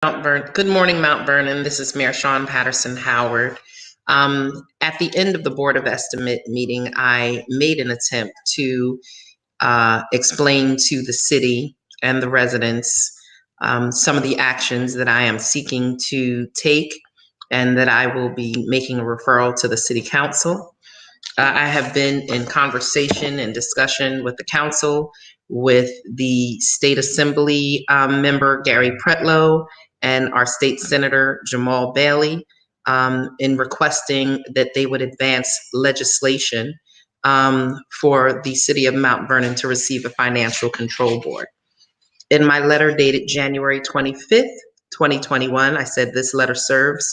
Good morning, Mount Vernon. This is Mayor Shawyn Patterson Howard. At the end of the Board of Estimate meeting, I made an attempt to explain to the city and the residents some of the actions that I am seeking to take and that I will be making a referral to the City Council. I have been in conversation and discussion with the council, with the State Assembly member, Gary Pretlow, and our State Senator, Jamal Bailey, in requesting that they would advance legislation for the city of Mount Vernon to receive a financial control board. In my letter dated January 25th, 2021, I said this letter serves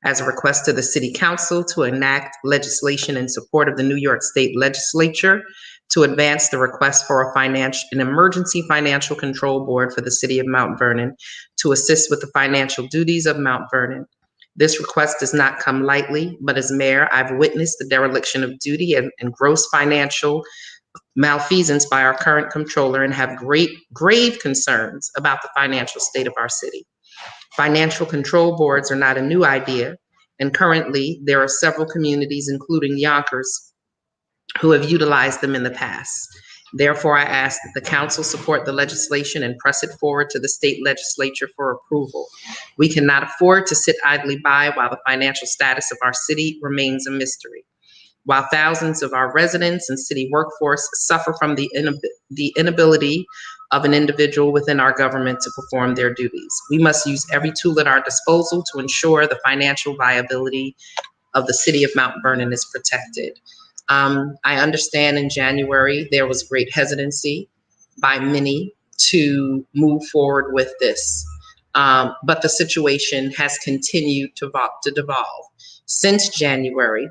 as a request to the City Council to enact legislation in support of the New York State Legislature to advance the request for an emergency financial control board for the city of Mount Vernon to assist with the financial duties of Mount Vernon. This request does not come lightly, but as mayor, I've witnessed the dereliction of duty and gross financial malfeasance by our current controller and have grave concerns about the financial state of our city. Financial control boards are not a new idea, and currently there are several communities, including Yonkers, who have utilized them in the past. Therefore, I ask that the council support the legislation and press it forward to the state legislature for approval. We cannot afford to sit idly by while the financial status of our city remains a mystery. While thousands of our residents and city workforce suffer from the inability of an individual within our government to perform their duties, we must use every tool at our disposal to ensure the financial viability of the city of Mount Vernon is protected. I understand in January there was great hesitancy by many to move forward with this, but the situation has continued to devolve. Since January,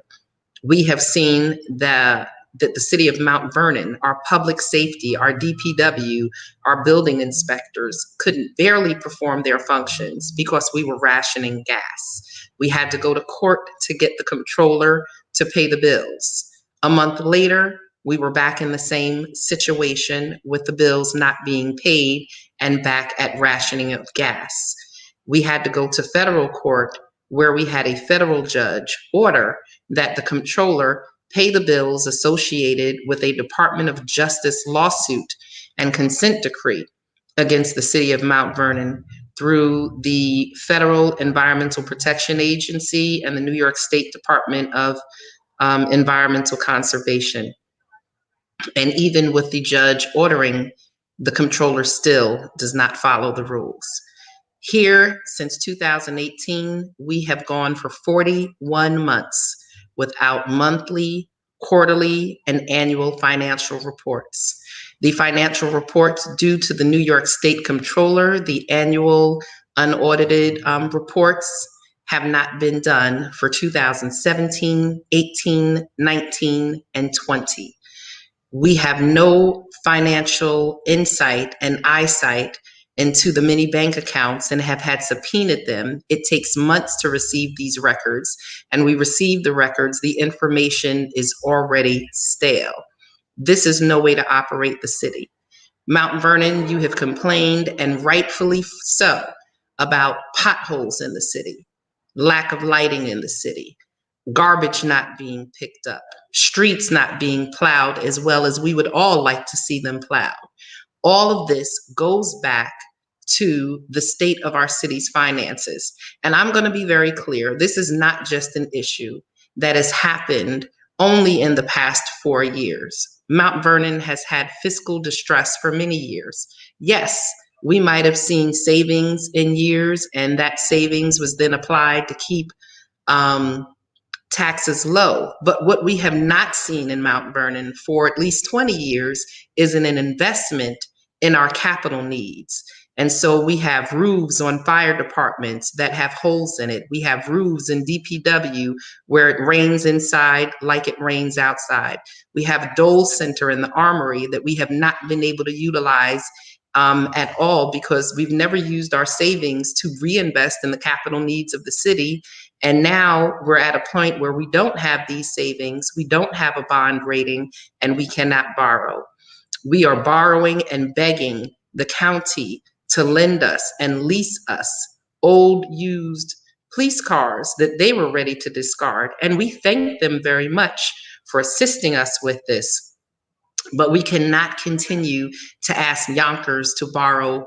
we have seen that the city of Mount Vernon, our public safety, our DPW, our building inspectors couldn't barely perform their functions because we were rationing gas. We had to go to court to get the controller to pay the bills. A month later, we were back in the same situation with the bills not being paid and back at rationing of gas. We had to go to federal court where we had a federal judge order that the controller pay the bills associated with a Department of Justice lawsuit and consent decree against the city of Mount Vernon through the Federal Environmental Protection Agency and the New York State Department of Environmental Conservation. And even with the judge ordering, the controller still does not follow the rules. Here, since 2018, we have gone for 41 months without monthly, quarterly, and annual financial reports. The financial reports due to the New York State Comptroller, the annual unaudited reports, have not been done for 2017, 18, 19, and 20. We have no financial insight and eyesight into the many bank accounts and have had subpoenaed them. It takes months to receive these records, and we receive the records, the information is already stale. This is no way to operate the city. Mount Vernon, you have complained, and rightfully so, about potholes in the city, lack of lighting in the city, garbage not being picked up, streets not being plowed as well as we would all like to see them plowed. All of this goes back to the state of our city's finances. And I'm going to be very clear, this is not just an issue that has happened only in the past 4 years. Mount Vernon has had fiscal distress for many years. Yes, we might have seen savings in years, and that savings was then applied to keep taxes low. But what we have not seen in Mount Vernon for at least 20 years is an investment in our capital needs. And so we have roofs on fire departments that have holes in it. We have roofs in DPW where it rains inside like it rains outside. We have a Dole Center in the Armory that we have not been able to utilize at all because we've never used our savings to reinvest in the capital needs of the city. And now we're at a point where we don't have these savings, we don't have a bond rating, and we cannot borrow. We are borrowing and begging the county to lend us and lease us old used police cars that they were ready to discard. And we thank them very much for assisting us with this. But we cannot continue to ask Yonkers to borrow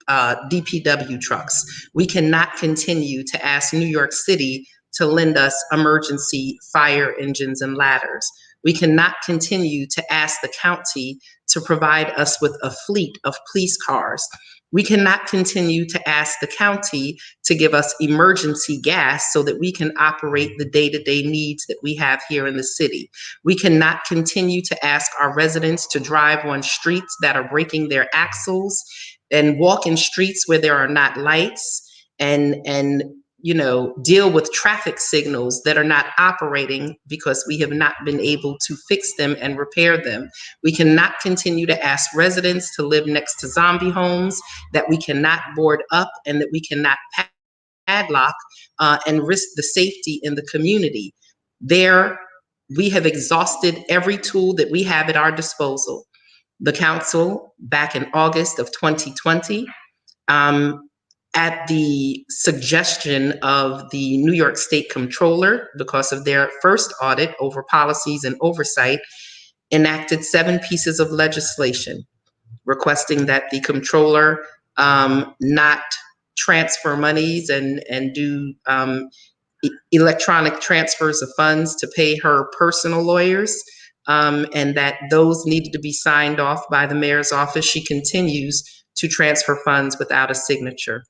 DPW trucks. We cannot continue to ask New York City to lend us emergency fire engines and ladders. We cannot continue to ask the county to provide us with a fleet of police cars. We cannot continue to ask the county to give us emergency gas so that we can operate the day-to-day needs that we have here in the city. We cannot continue to ask our residents to drive on streets that are breaking their axles and walk in streets where there are not lights, and deal with traffic signals that are not operating because we have not been able to fix them and repair them. We cannot continue to ask residents to live next to zombie homes that we cannot board up and that we cannot padlock and risk the safety in the community. There, we have exhausted every tool that we have at our disposal. The council, back in August of 2020, at the suggestion of the New York State Comptroller, because of their first audit over policies and oversight, enacted 7 pieces of legislation requesting that the Comptroller not transfer monies and do electronic transfers of funds to pay her personal lawyers, and that those needed to be signed off by the mayor's office. She continues to transfer funds without a signature.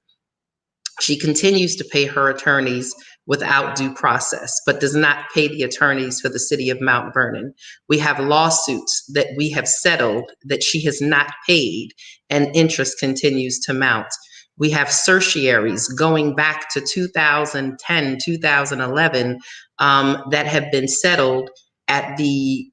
She continues to pay her attorneys without due process, but does not pay the attorneys for the city of Mount Vernon. We have lawsuits that we have settled that she has not paid, and interest continues to mount. We have certiaries going back to 2010, 2011 that have been settled at the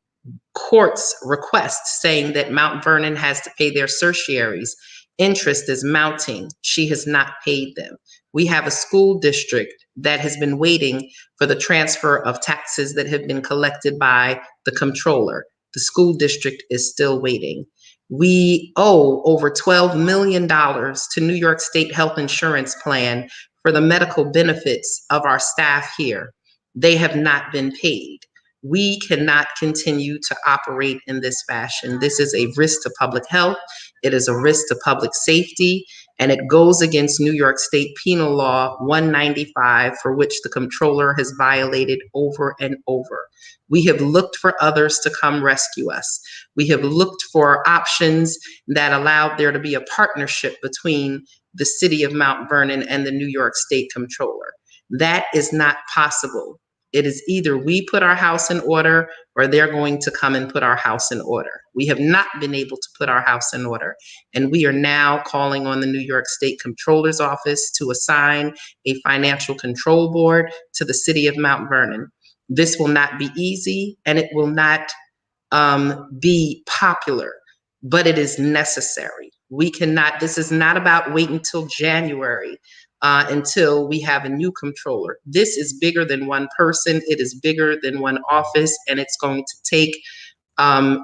court's request, saying that Mount Vernon has to pay their certiaries. Interest is mounting. She has not paid them. We have a school district that has been waiting for the transfer of taxes that have been collected by the comptroller. The school district is still waiting. We owe over $12 million to New York State Health Insurance Plan for the medical benefits of our staff here. They have not been paid. We cannot continue to operate in this fashion. This is a risk to public health. It is a risk to public safety, and it goes against New York State Penal Law 195, for which the comptroller has violated over and over. We have looked for others to come rescue us. We have looked for options that allowed there to be a partnership between the city of Mount Vernon and the New York State Comptroller. That is not possible. It is either we put our house in order or they're going to come and put our house in order. We have not been able to put our house in order, and we are now calling on the New York State Comptroller's Office to assign a financial control board to the city of Mount Vernon. This will not be easy, and it will not be popular, but it is necessary. We cannot, this is not about waiting until January until we have a new comptroller. This is bigger than one person. It is bigger than one office, and it's going to take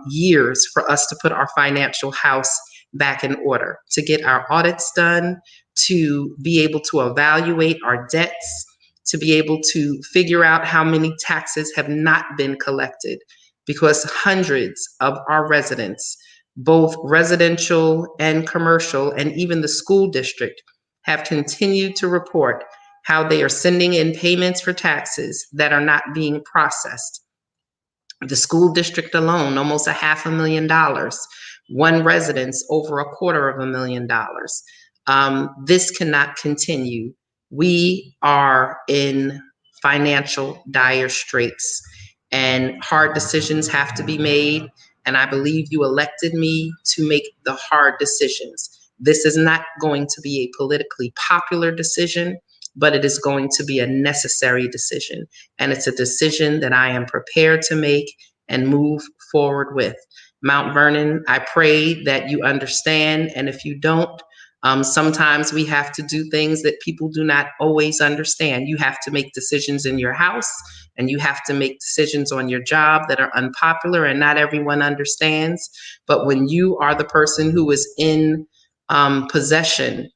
years for us to put our financial house back in order, to get our audits done, to be able to evaluate our debts, to be able to figure out how many taxes have not been collected, because hundreds of our residents, both residential and commercial, and even the school district, have continued to report how they are sending in payments for taxes that are not being processed. The school district alone, almost $500,000. One residence, over $250,000. This cannot continue. We are in financial dire straits, and hard decisions have to be made. And I believe you elected me to make the hard decisions. This is not going to be a politically popular decision, but it is going to be a necessary decision. And it's a decision that I am prepared to make and move forward with. Mount Vernon, I pray that you understand. And if you don't, sometimes we have to do things that people do not always understand. You have to make decisions in your house, and you have to make decisions on your job that are unpopular and not everyone understands. But when you are the person who is in possession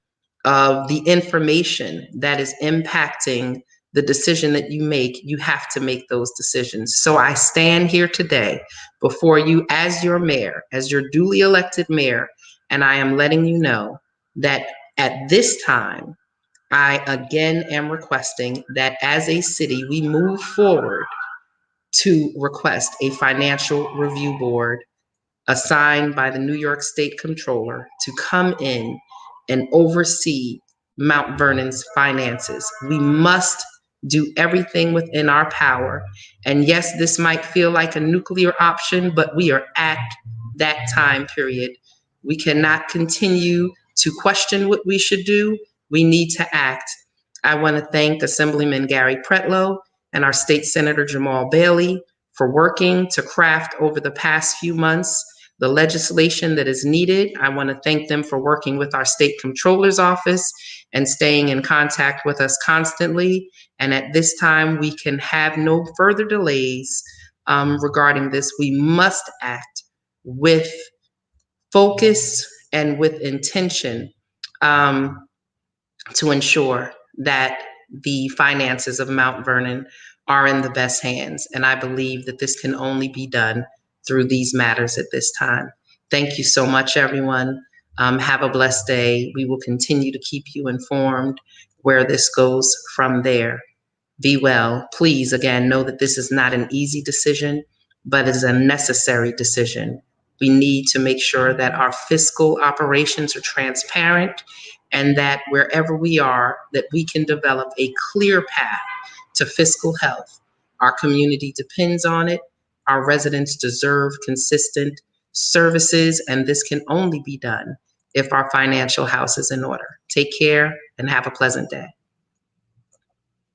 of the information that is impacting the decision that you make, you have to make those decisions. So I stand here today before you as your mayor, as your duly elected mayor, and I am letting you know that at this time, I again am requesting that as a city, we move forward to request a financial review board assigned by the New York State Comptroller to come in and oversee Mount Vernon's finances. We must do everything within our power. And yes, this might feel like a nuclear option, but we are at that time period. We cannot continue to question what we should do. We need to act. I want to thank Assemblyman Gary Pretlow and our State Senator Jamal Bailey for working to craft over the past few months the legislation that is needed. I want to thank them for working with our state comptroller's office and staying in contact with us constantly. And at this time, we can have no further delays regarding this. We must act with focus and with intention to ensure that the finances of Mount Vernon are in the best hands. And I believe that this can only be done through these matters at this time. Thank you so much, everyone. Have a blessed day. We will continue to keep you informed where this goes from there. Be well. Please, again, know that this is not an easy decision, but it is a necessary decision. We need to make sure that our fiscal operations are transparent and that wherever we are, that we can develop a clear path to fiscal health. Our community depends on it. Our residents deserve consistent services, and this can only be done if our financial house is in order. Take care and have a pleasant day.